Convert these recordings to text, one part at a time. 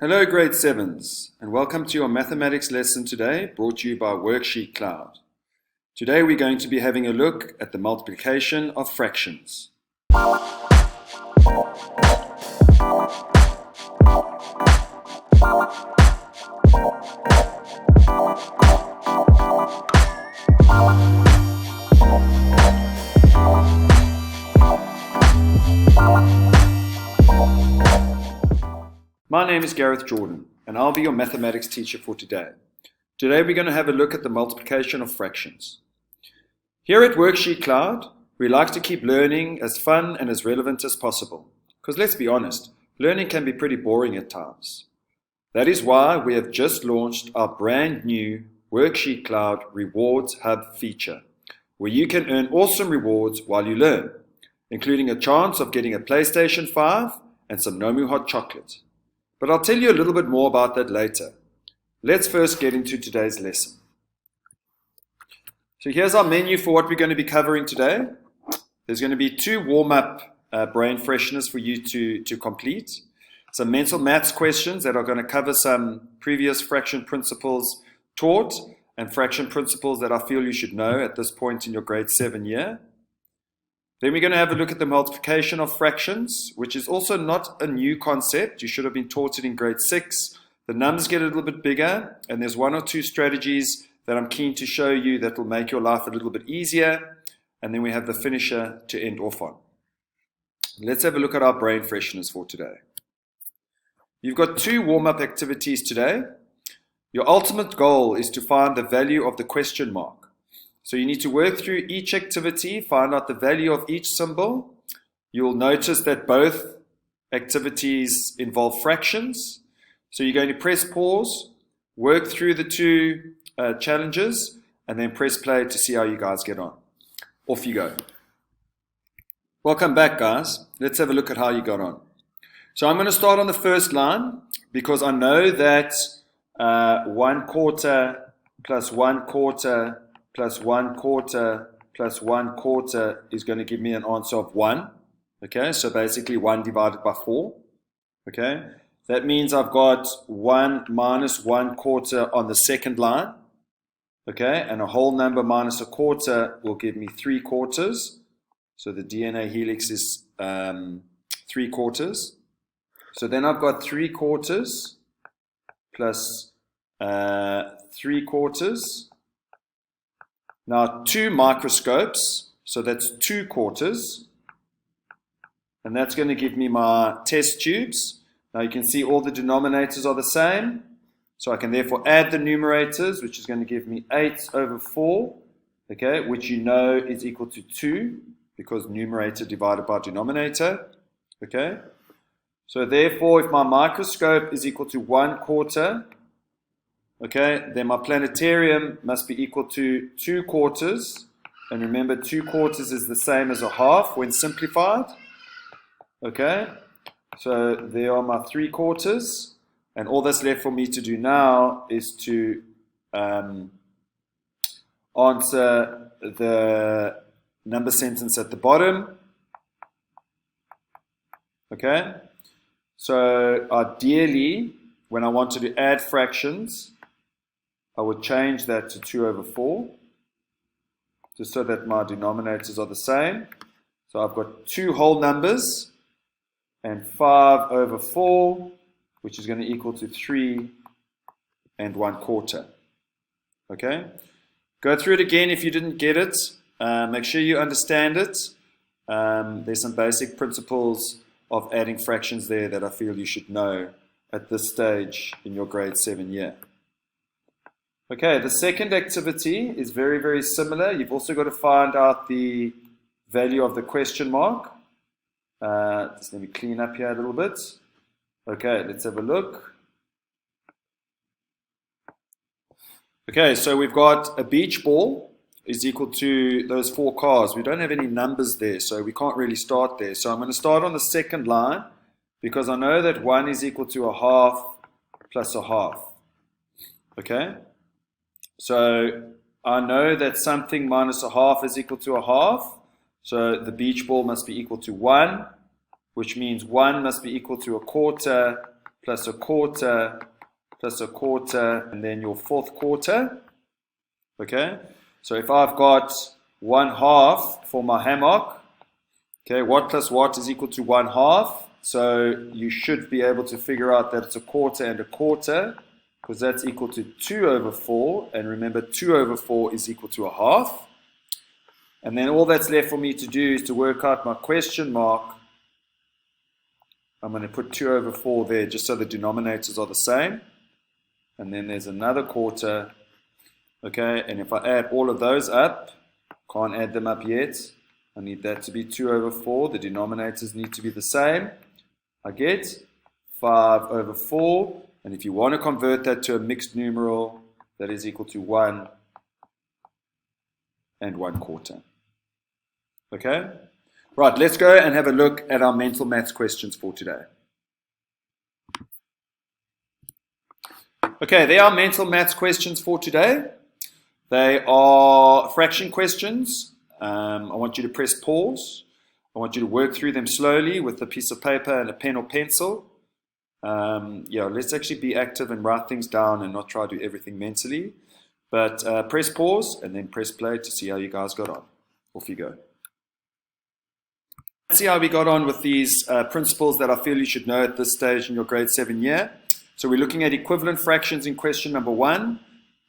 Hello grade 7s and welcome to your mathematics lesson today, brought to you by Worksheet Cloud. Today we're going to be having a look at the multiplication of fractions. My name is Gareth Jordan, and I'll be your mathematics teacher for today. Today we're going to have a look at the multiplication of fractions. Here at Worksheet Cloud, we like to keep learning as fun and as relevant as possible. Because let's be honest, learning can be pretty boring at times. That is why we have just launched our brand new Worksheet Cloud Rewards Hub feature, where you can earn awesome rewards while you learn, including a chance of getting a PlayStation 5 and some Nomu hot chocolate. But I'll tell you a little bit more about that later. Let's first get into today's lesson. So here's our menu for what we're going to be covering today. There's going to be 2 warm-up brain fresheners for you to complete. Some mental maths questions that are going to cover some previous fraction principles taught and fraction principles that I feel you should know at this point in your grade 7 year. Then we're going to have a look at the multiplication of fractions, which is also not a new concept. You should have been taught it in grade 6. The numbers get a little bit bigger, and there's 1 or 2 strategies that I'm keen to show you that will make your life a little bit easier. And then we have the finisher to end off on. Let's have a look at our brain fresheners for today. You've got 2 warm-up activities today. Your ultimate goal is to find the value of the question mark. So you need to work through each activity, find out the value of each symbol. You'll notice that both activities involve fractions. So you're going to press pause, work through the 2 challenges, and then press play to see how you guys get on. Off you go. Welcome back, guys. Let's have a look at how you got on. So I'm going to start on the first line because I know that 1/4 plus 1/4 plus 1/4 plus 1/4 is going to give me an answer of 1. Okay, so basically 1 divided by 4. Okay, that means I've got 1 minus 1/4 on the second line. Okay, and a whole number minus a quarter will give me 3/4. So the DNA helix is 3/4. So then I've got 3/4 plus 3/4. Now 2 microscopes, so that's 2/4, and that's going to give me my test tubes. Now you can see all the denominators are the same, so I can therefore add the numerators, which is going to give me 8/4, okay, which you know is equal to 2, because numerator divided by denominator, okay. So therefore, if my microscope is equal to 1/4, okay, then my planetarium must be equal to 2/4. And remember, 2/4 is the same as a half when simplified. Okay, so there are my 3/4. And all that's left for me to do now is to answer the number sentence at the bottom. Okay, so ideally, when I wanted to add fractions, I would change that to 2/4, just so that my denominators are the same. So I've got 2 whole numbers and 5/4, which is going to equal to 3 1/4. Okay? Go through it again if you didn't get it. Make sure you understand it. There's some basic principles of adding fractions there that I feel you should know at this stage in your grade 7 year. Okay, the second activity is very, very similar. You've also got to find out the value of the question mark. Just let me clean up here a little bit. Okay, let's have a look. Okay, so we've got a beach ball is equal to those 4 cars. We don't have any numbers there, so we can't really start there. So I'm going to start on the second line because I know that 1 is equal to a half plus a half. Okay? So I know that something minus a half is equal to a half. So the beach ball must be equal to 1, which means 1 must be equal to a quarter plus a quarter, plus a quarter, and then your fourth quarter. Okay, so if I've got 1/2 for my hammock, okay, what plus what is equal to 1/2? So you should be able to figure out that it's a quarter and a quarter, because that's equal to 2/4, and remember 2/4 is equal to 1/2. And then all that's left for me to do is to work out my question mark. I'm going to put 2/4 there just so the denominators are the same. And then there's another quarter. Okay, and if I add all of those up, can't add them up yet. I need that to be 2/4. The denominators need to be the same. I get 5/4. And if you want to convert that to a mixed numeral, that is equal to 1 and 1/4. Okay? Right, let's go and have a look at our mental maths questions for today. Okay, there are mental maths questions for today. They are fraction questions. I want you to press pause. I want you to work through them slowly with a piece of paper and a pen or pencil. Let's actually be active and write things down and not try to do everything mentally. But press pause and then press play to see how you guys got on. Off you go. Let's see how we got on with these principles that I feel you should know at this stage in your grade 7 year. So we're looking at equivalent fractions in question number 1.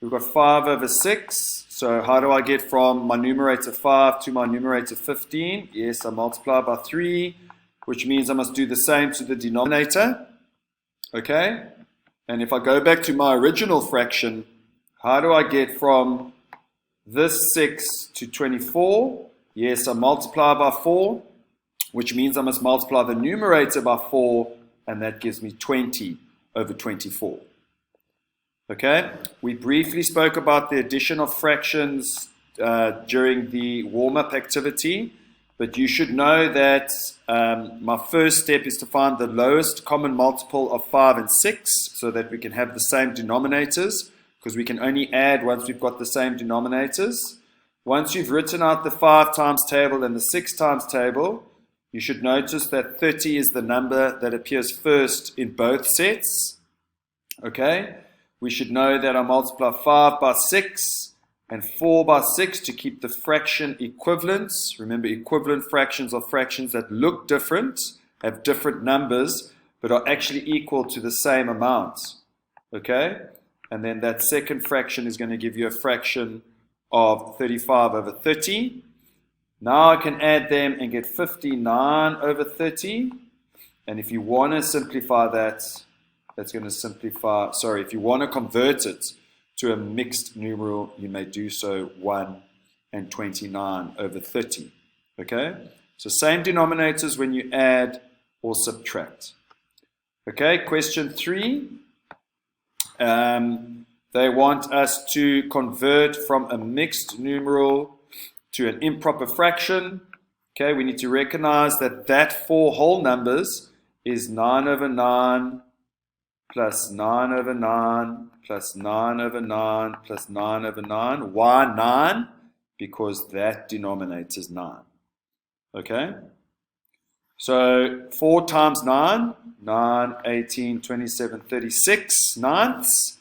We've got 5/6. So how do I get from my numerator 5 to my numerator 15? Yes, I multiply by 3, which means I must do the same to the denominator. Okay? And if I go back to my original fraction, how do I get from this 6 to 24? Yes, I multiply by 4, which means I must multiply the numerator by 4, and that gives me 20/24. Okay, we briefly spoke about the addition of fractions during the warm-up activity, but you should know that my first step is to find the lowest common multiple of 5 and 6 so that we can have the same denominators, because we can only add once we've got the same denominators. Once you've written out the 5 times table and the 6 times table, you should notice that 30 is the number that appears first in both sets. Okay, we should know that I multiply 5 by 6 and 4 by 6 to keep the fraction equivalents. Remember, equivalent fractions are fractions that look different, have different numbers, but are actually equal to the same amount. Okay, and then that second fraction is going to give you a fraction of 35/30. Now I can add them and get 59/30. And if you want to simplify that, that's going to simplify, if you want to convert it to a mixed numeral, you may do so 1 and 29/30. Okay? So same denominators when you add or subtract. Okay, question 3. They want us to convert from a mixed numeral to an improper fraction. Okay, we need to recognize that 4 whole numbers is 9/9 plus 9/9 plus 9/9 plus 9/9. Why 9? Because that denominator is 9. Okay? So 4 times 9, 9, 18, 27, 36 ninths,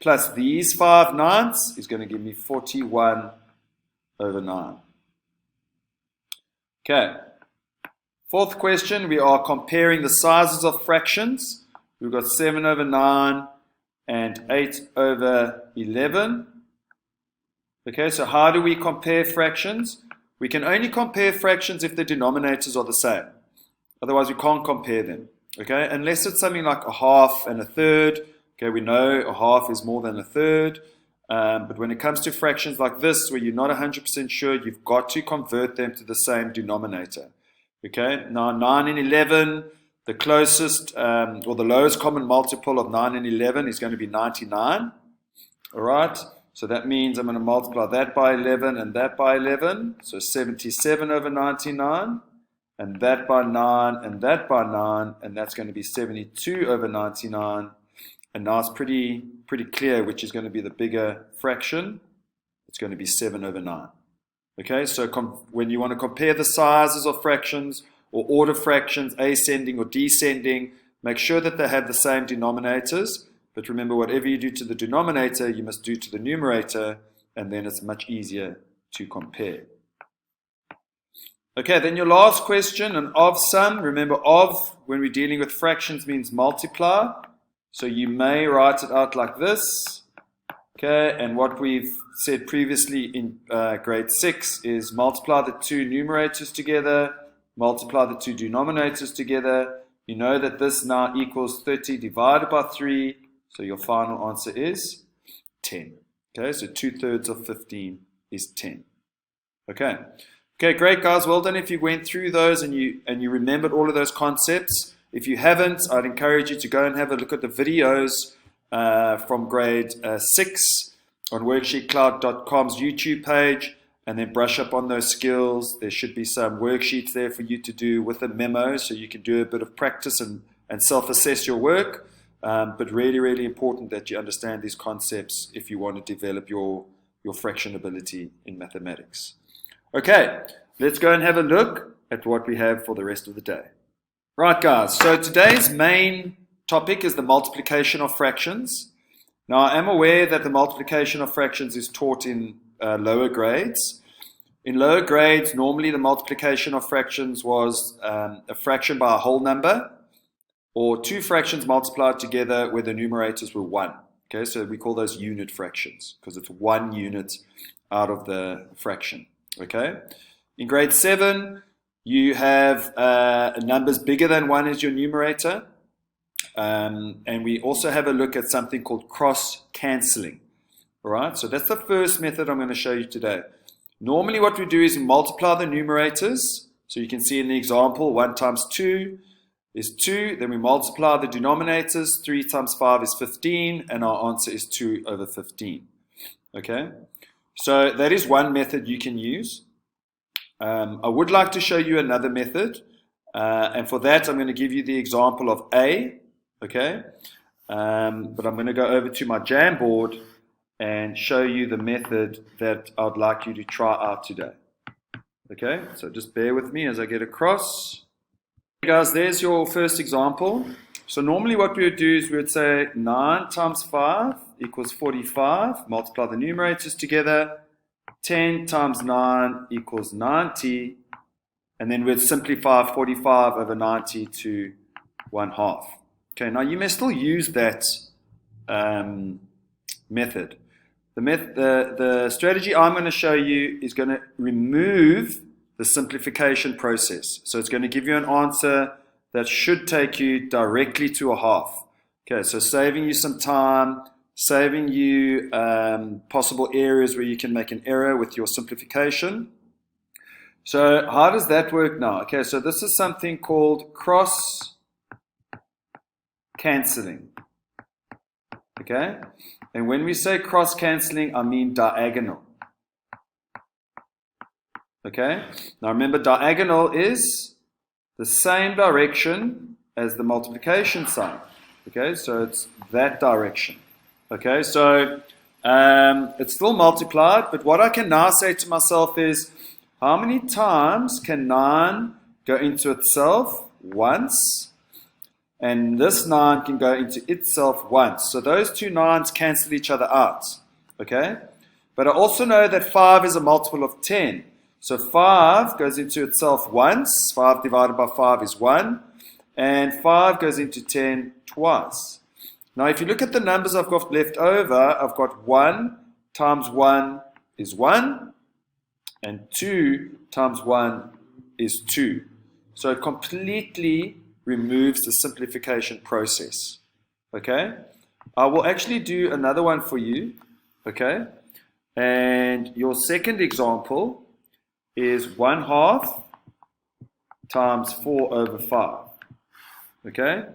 plus these 5 ninths is going to give me 41/9. Okay. Fourth question, we are comparing the sizes of fractions. We've got 7/9 and 8/11. Okay, so how do we compare fractions? We can only compare fractions if the denominators are the same. Otherwise, we can't compare them. Okay, unless it's something like a half and a third. Okay, we know a half is more than a third. But when it comes to fractions like this, where you're not 100% sure, you've got to convert them to the same denominator. Okay, now 9 and 11, the closest or the lowest common multiple of 9 and 11 is going to be 99. All right, so that means I'm going to multiply that by 11 and that by 11. So 77/99, and that by 9 and that by 9, and that's going to be 72/99. And now it's pretty clear which is going to be the bigger fraction. It's going to be 7/9. Okay, so when you want to compare the sizes of fractions or order fractions, ascending or descending, Make sure that they have the same denominators, but remember, whatever you do to the denominator, you must do to the numerator, and then it's much easier to compare. Okay, then your last question, an of sum. Remember, of, when we're dealing with fractions, means multiply. So you may write it out like this. Okay, and what we've said previously in grade 6 is multiply the two numerators together, multiply the two denominators together. You know that this now equals 30 divided by 3, so your final answer is 10. Okay, so 2/3 of 15 is 10. Okay. Okay, great guys, well done if you went through those and you remembered all of those concepts. If you haven't, I'd encourage you to go and have a look at the videos from grade 6 on worksheetcloud.com's YouTube page, and then brush up on those skills. There should be some worksheets there for you to do with a memo, so you can do a bit of practice and self-assess your work. But really, really important that you understand these concepts if you want to develop your fraction ability in mathematics. Okay, let's go and have a look at what we have for the rest of the day. Right guys, so today's main topic is the multiplication of fractions. Now I am aware that the multiplication of fractions is taught in lower grades. In lower grades, normally the multiplication of fractions was a fraction by a whole number, or two fractions multiplied together where the numerators were 1. Okay, so we call those unit fractions because it's 1 unit out of the fraction. Okay, in grade 7, you have numbers bigger than 1 as your numerator. And we also have a look at something called cross-cancelling. All right, so that's the first method I'm going to show you today. Normally what we do is multiply the numerators. So you can see in the example, 1 times 2 is 2. Then we multiply the denominators. 3 times 5 is 15. And our answer is 2 over 15. Okay, so that is one method you can use. I would like to show you another method. And for that, I'm going to give you the example of A. Okay, but I'm going to go over to my Jamboard and show you the method that I'd like you to try out today. Okay, so just bear with me as I get across. Okay, guys, there's your first example. So normally what we would do is we would say 9 times 5 equals 45. Multiply the numerators together. 10 times 9 equals 90. And then we'd simplify 45 over 90 to 1/2. Okay, now you may still use that method. The strategy I'm going to show you is going to remove the simplification process. So it's going to give you an answer that should take you directly to 1/2. Okay, so saving you some time, saving you possible areas where you can make an error with your simplification. So how does that work now? Okay, so this is something called cross-cancelling. Okay, and when we say cross-cancelling, I mean diagonal. Okay, now remember, diagonal is the same direction as the multiplication sign. Okay, so it's that direction. Okay, so it's still multiplied, but what I can now say to myself is, how many times can 9 go into itself? Once. And this 9 can go into itself once. So those two 9s cancel each other out. Okay? But I also know that 5 is a multiple of 10. So 5 goes into itself once. 5 divided by 5 is 1. And 5 goes into 10 twice. Now if you look at the numbers I've got left over, I've got 1 times 1 is 1. And 2 times 1 is 2. So it completely removes the simplification process. Okay? I will actually do another one for you. Okay? And your second example is 1/2 times 4 over 5. Okay?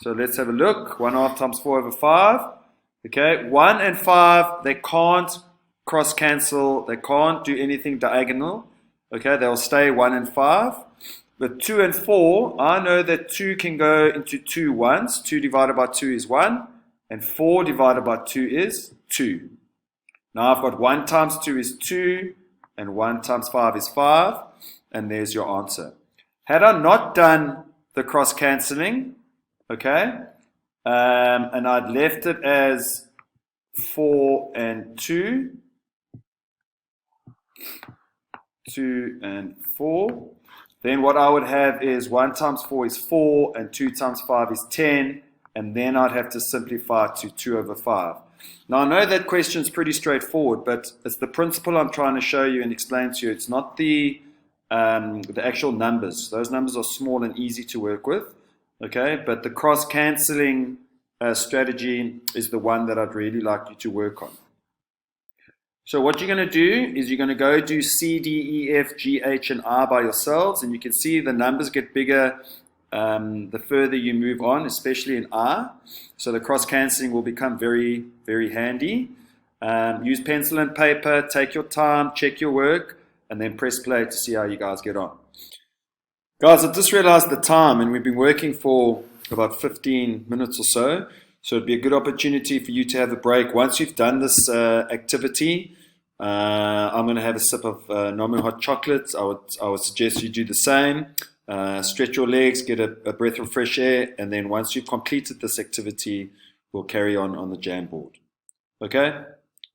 So let's have a look. 1/2 times 4 over 5. Okay? 1 and 5, they can't cross cancel, they can't do anything diagonal. Okay, they'll stay 1 and 5. But 2 and 4, I know that 2 can go into 2 once. 2 divided by 2 is 1. And 4 divided by 2 is 2. Now I've got 1 times 2 is 2. And 1 times 5 is 5. And there's your answer. Had I not done the cross cancelling, okay? And I'd left it as 4 and 2, 2 and 4. Then what I would have is 1 times 4 is 4, and 2 times 5 is 10, and then I'd have to simplify to 2 over 5. Now, I know that question is pretty straightforward, but it's the principle I'm trying to show you and explain to you. It's not the actual numbers. Those numbers are small and easy to work with, okay? But the cross-canceling strategy is the one that I'd really like you to work on. So what you're going to do is you're going to go do C, D, E, F, G, H, and I by yourselves, and you can see the numbers get bigger the further you move on, especially in I. So the cross-cancelling will become very, very handy. Use pencil and paper, take your time, check your work, and then press play to see how you guys get on. Guys, I've just realized the time, and we've been working for about 15 minutes or so. So it'd be a good opportunity for you to have a break. Once you've done this activity, I'm going to have a sip of Nomu hot chocolate. I would suggest you do the same. Stretch your legs, get a breath of fresh air, and then once you've completed this activity, we'll carry on the Jamboard. Okay?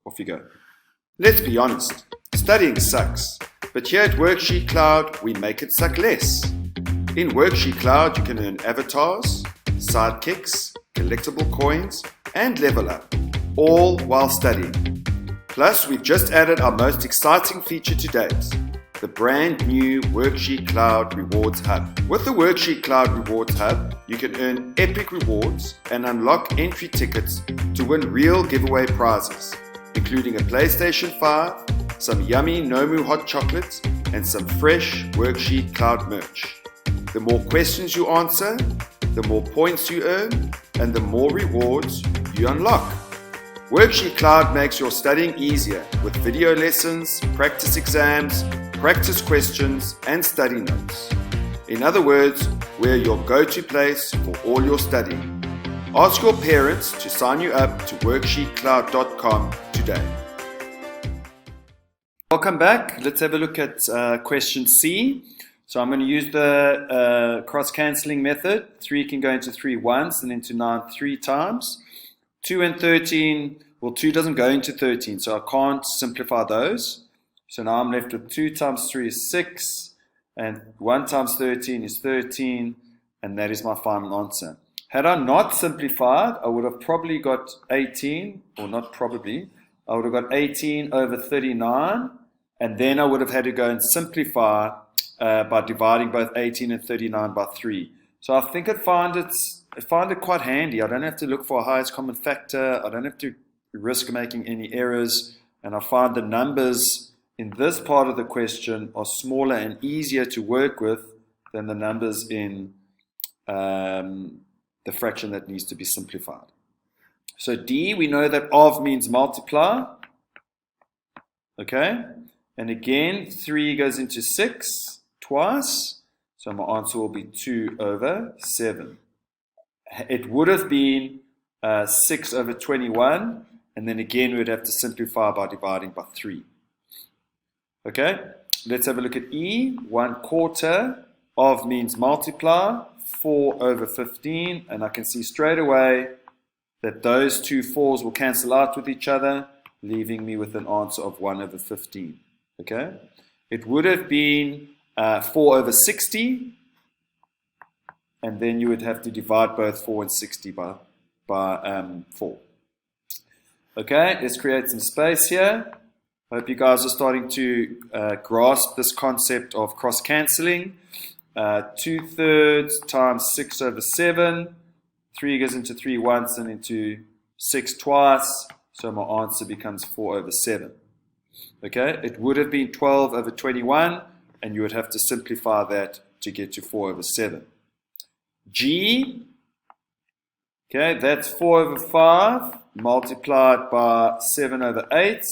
Off you go. Let's be honest, studying sucks, but here at Worksheet Cloud, we make it suck less. In Worksheet Cloud, you can earn avatars, sidekicks, collectible coins, and level up, all while studying. Plus, we've just added our most exciting feature to date, the brand new Worksheet Cloud Rewards Hub. With the Worksheet Cloud Rewards Hub, you can earn epic rewards and unlock entry tickets to win real giveaway prizes, including a PlayStation 5, some yummy Nomu hot chocolates, and some fresh Worksheet Cloud merch. The more questions you answer, the more points you earn, and the more rewards you unlock. Worksheet Cloud makes your studying easier with video lessons, practice exams, practice questions, and study notes. In other words, we're your go-to place for all your studying. Ask your parents to sign you up to worksheetcloud.com today. Welcome back. Let's have a look at question C. So I'm going to use the cross-cancelling method. 3 can go into 3 once and into 9 3 times. 2 and 13, well, 2 doesn't go into 13, so I can't simplify those. So now I'm left with 2 times 3 is 6, and 1 times 13 is 13, and that is my final answer. Had I not simplified, I would have probably got 18, or not probably, I would have got 18 over 39, and then I would have had to go and simplify by dividing both 18 and 39 by 3. So I think I find it quite handy. I don't have to look for a highest common factor. I don't have to risk making any errors. And I find the numbers in this part of the question are smaller and easier to work with than the numbers in the fraction that needs to be simplified. So D, we know that of means multiply. Okay? And again, 3 goes into 6 twice. So my answer will be 2 over 7. It would have been 6 over 21. And then again, we'd have to simplify by dividing by 3. Okay? Let's have a look at E. 1/4 of means multiply. 4 over 15. And I can see straight away that those two 4s will cancel out with each other, leaving me with an answer of 1 over 15. Okay? It would have been 4 over 60, and then you would have to divide both 4 and 60 by 4. Okay, let's create some space here. I hope you guys are starting to grasp this concept of cross-cancelling. 2/3 times 6 over 7. 3 goes into 3 once and into 6 twice, so my answer becomes 4 over 7. Okay, it would have been 12 over 21, and you would have to simplify that to get to 4 over 7. G, okay, that's 4 over 5 multiplied by 7 over 8.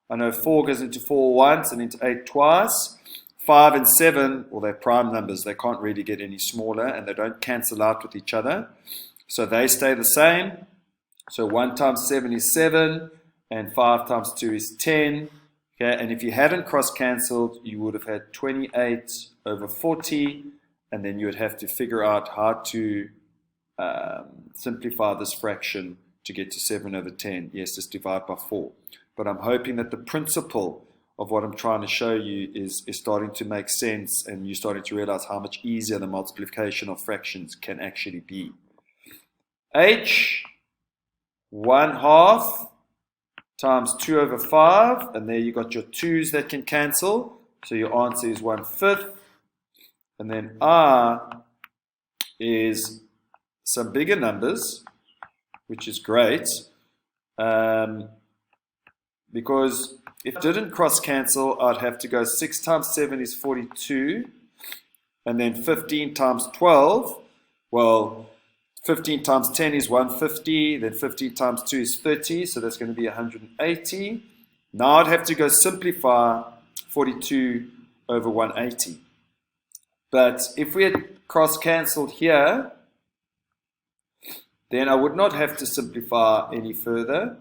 I know 4 goes into 4 once and into 8 twice. 5 and 7, well, they're prime numbers. They can't really get any smaller, and they don't cancel out with each other. So they stay the same. So 1 times 7 is 7, and 5 times 2 is 10. Okay, and if you hadn't cross-cancelled, you would have had 28 over 40, and then you would have to figure out how to simplify this fraction to get to 7 over 10. Yes, just divide by 4. But I'm hoping that the principle of what I'm trying to show you is starting to make sense, and you're starting to realize how much easier the multiplication of fractions can actually be. H 1/2 times 2 over 5, and there you got your 2's that can cancel, so your answer is 1/5. And then R is some bigger numbers, which is great, because if it didn't cross cancel, I'd have to go 6 times 7 is 42, and then 15 times 12, well, 15 times 10 is 150, then 15 times 2 is 30, so that's going to be 180. Now I'd have to go simplify 42 over 180. But if we had cross-cancelled here, then I would not have to simplify any further.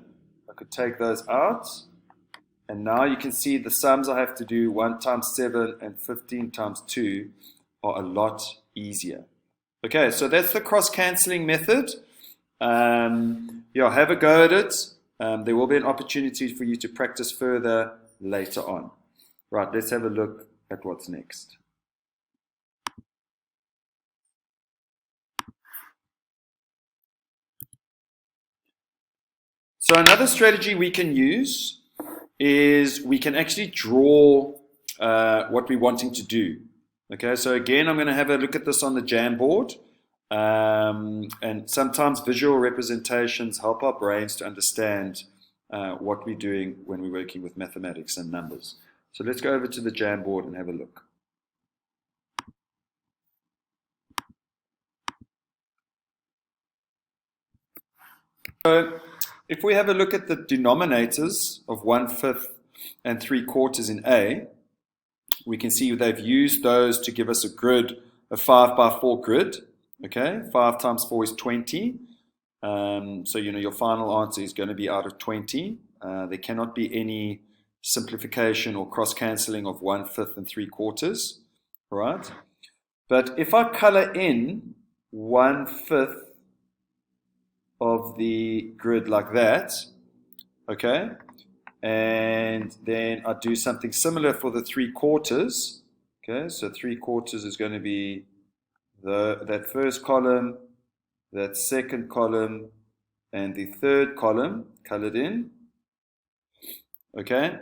I could take those out. And now you can see the sums I have to do, 1 times 7 and 15 times 2, are a lot easier. Okay, so that's the cross-cancelling method. Yeah, have a go at it. There will be an opportunity for you to practice further later on. Right, let's have a look at what's next. So another strategy we can use is we can actually draw what we're wanting to do. Okay, so again, I'm going to have a look at this on the Jamboard. And sometimes visual representations help our brains to understand what we're doing when we're working with mathematics and numbers. So let's go over to the Jamboard and have a look. So if we have a look at the denominators of 1/5 and 3/4 in A, we can see they've used those to give us a grid, a 5 by 4 grid. Okay, 5 times 4 is 20. So you know your final answer is going to be out of 20. There cannot be any simplification or cross-cancelling of 1/5 and 3/4. All right. But if I color in 1/5 of the grid like that, okay, and then I do something similar for the 3/4. Okay, so 3/4 is going to be that first column, that second column, and the third column colored in. Okay,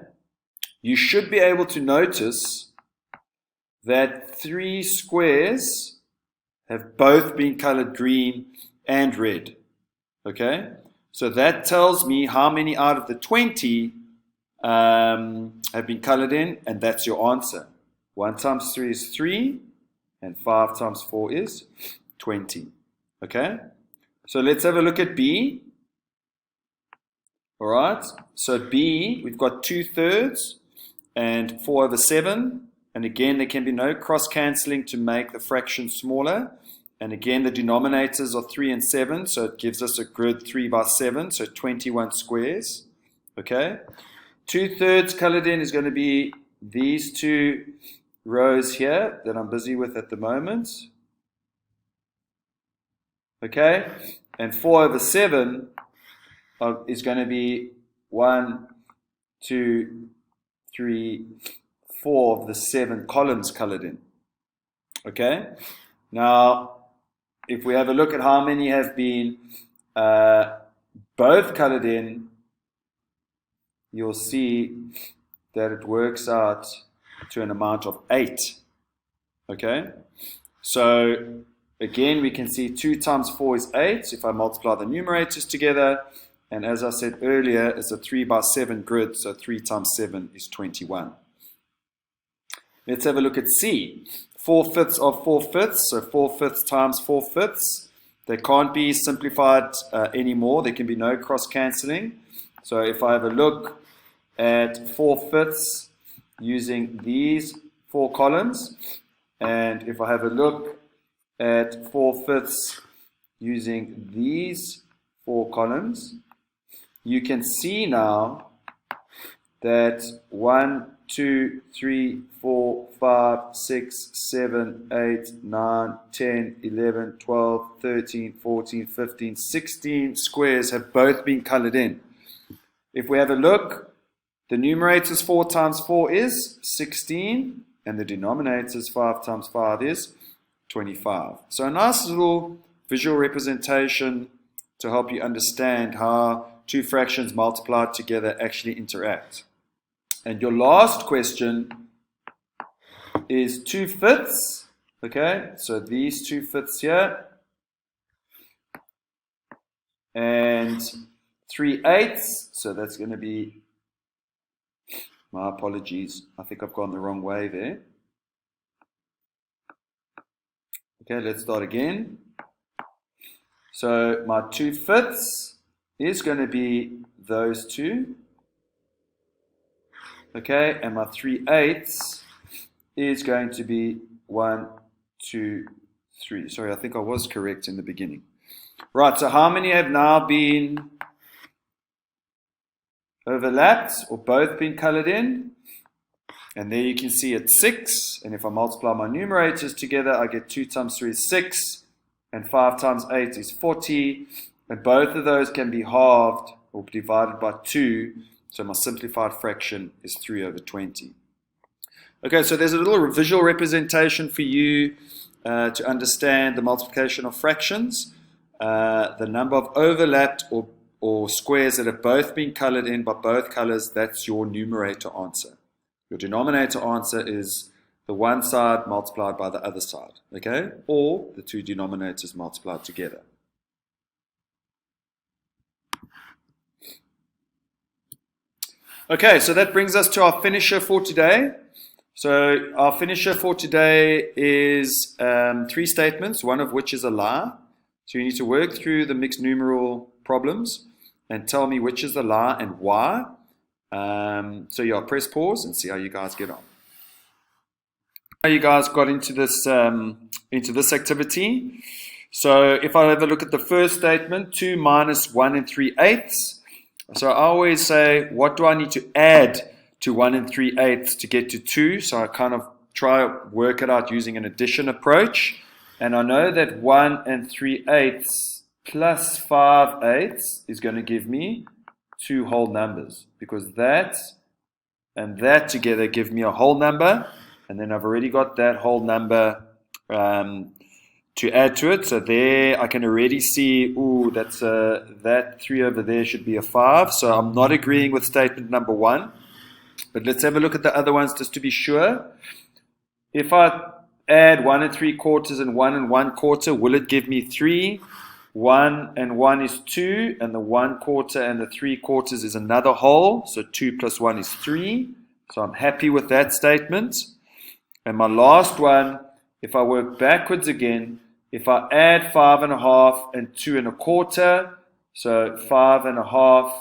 you should be able to notice that 3 squares have both been colored green and red. Okay, so that tells me how many out of the 20 have been colored in, and that's your answer. 1 times 3 is 3, and 5 times 4 is 20. Okay, so let's have a look at B. All right, so B, we've got 2/3 and 4 over 7. And again, there can be no cross-cancelling to make the fraction smaller. And again, the denominators are 3 and 7, so it gives us a grid 3 by 7, so 21 squares. Okay, 2/3 colored in is going to be these 2 rows here that I'm busy with at the moment. Okay, and 4 over 7 is going to be 1, 2, 3, 4 of the 7 columns colored in. Okay, now if we have a look at how many have been both colored in, you'll see that it works out to an amount of 8. Okay, so again, we can see 2 times 4 is 8 if I multiply the numerators together. And as I said earlier, it's a 3 by 7 grid, so 3 times 7 is 21. Let's have a look at C. 4/5 of 4/5, so 4/5 times 4/5. They can't be simplified anymore. There can be no cross-cancelling. So if I have a look at 4/5 using these 4 columns, and if I have a look at 4/5 using these 4 columns, you can see now that 1, 2, 3, 4, 5, 6, 7, 8, 9, 10, 11, 12, 13, 14, 15, 16 squares have both been colored in. If we have a look, the numerator's 4 times 4 is 16, and the denominator's 5 times 5 is 25. So a nice little visual representation to help you understand how two fractions multiplied together actually interact. And your last question is 2/5. Okay, so these 2/5 here and 3/8. So that's going to be, my apologies, I think I've gone the wrong way there. Okay, let's start again. So my 2/5 is going to be those two. Okay, and my 3/8 is going to be 1, 2, 3. Sorry, I think I was correct in the beginning. Right, so how many have now been overlapped or both been colored in? And there you can see it's 6. And if I multiply my numerators together, I get 2 times 3 is 6. And 5 times 8 is 40. And both of those can be halved or divided by 2. So my simplified fraction is 3/20. Okay, so there's a little visual representation for you to understand the multiplication of fractions. The number of overlapped or squares that have both been colored in by both colors, that's your numerator answer. Your denominator answer is the one side multiplied by the other side, okay? Or the two denominators multiplied together. Okay, so that brings us to our finisher for today. So our finisher for today is 3 statements, one of which is a lie. So you need to work through the mixed numeral problems and tell me which is the lie and why. So yeah, press pause and see how you guys get on. How you guys got into this activity. So if I have a look at the first statement, 2 minus 1 and 3/8. So I always say, what do I need to add to 1 and 3/8 to get to 2? So I kind of try to work it out using an addition approach. And I know that 1 and 3/8 plus 5/8 is going to give me 2 whole numbers, because that and that together give me a whole number. And then I've already got that whole number to add to it. So there I can already see, ooh, that's that 3 over there should be a 5. So I'm not agreeing with statement number 1. But let's have a look at the other ones just to be sure. If I add 1 3/4 and 1 1/4, will it give me 3? 1 and 1 is 2, and the 1/4 and the 3/4 is another whole. So 2 plus 1 is 3. So I'm happy with that statement. And my last one, if I work backwards again, if I add 5 1/2 and 2 1/4, so 5 1/2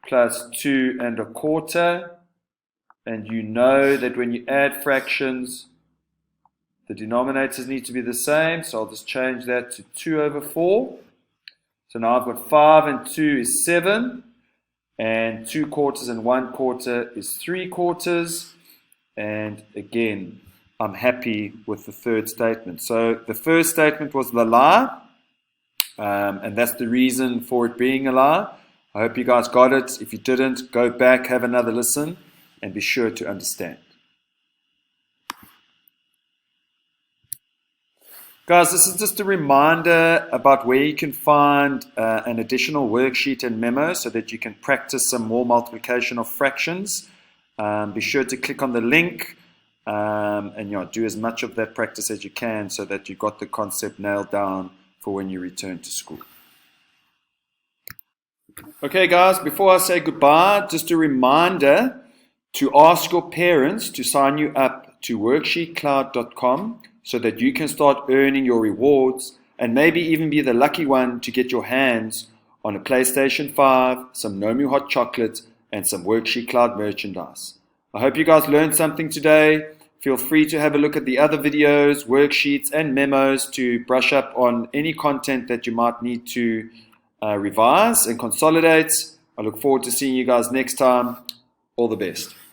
plus 2 1/4, and you know that when you add fractions, the denominators need to be the same, so I'll just change that to 2/4. So now I've got 5 and 2 is 7, and 2/4 and 1/4 is 3/4, and again, I'm happy with the third statement. So the first statement was the lie, and that's the reason for it being a lie. I hope you guys got it. If you didn't, go back, have another listen, and be sure to understand. Guys, this is just a reminder about where you can find an additional worksheet and memo so that you can practice some more multiplication of fractions. Be sure to click on the link and do as much of that practice as you can so that you've got the concept nailed down for when you return to school. Okay guys, before I say goodbye, just a reminder to ask your parents to sign you up to worksheetcloud.com so that you can start earning your rewards and maybe even be the lucky one to get your hands on a PlayStation 5, some Nomu hot chocolate, and some Worksheet Cloud merchandise. I hope you guys learned something today. Feel free to have a look at the other videos, worksheets, and memos to brush up on any content that you might need to revise and consolidate. I look forward to seeing you guys next time. All the best.